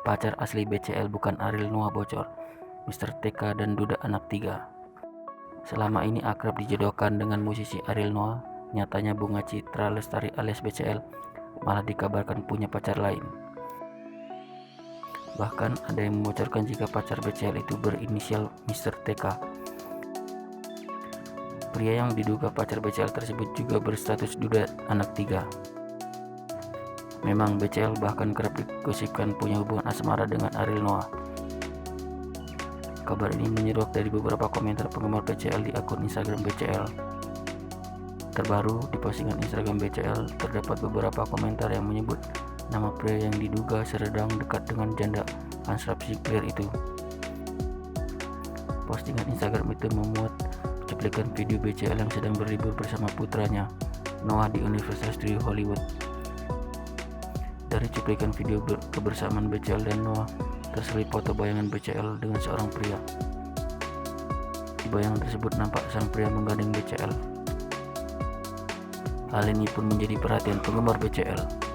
pacar asli BCL bukan Ariel Noah bocor, Mr. TK dan Duda anak 3. Selama ini akrab dijodohkan dengan musisi Ariel Noah, nyatanya Bunga Citra Lestari alias BCL malah dikabarkan punya pacar lain. Bahkan ada yang membocorkan jika pacar BCL itu berinisial Mr. TK. Pria yang diduga pacar BCL tersebut juga berstatus Duda anak 3. Memang BCL bahkan kerap digosipkan punya hubungan asmara dengan Ariel Noah. Kabar ini menyeruak dari beberapa komentar penggemar BCL di akun Instagram BCL. Terbaru, di postingan Instagram BCL terdapat beberapa komentar yang menyebut nama pria yang diduga sedang dekat dengan janda Hansrap Clear itu. Postingan Instagram itu memuat cuplikan video BCL yang sedang berlibur bersama putranya Noah di Universal Studios Hollywood. Dari cuplikan video kebersamaan BCL dan Noah, terselip foto bayangan BCL dengan seorang pria. Di bayangan tersebut nampak sang pria menggandeng BCL. Hal ini pun menjadi perhatian penggemar BCL.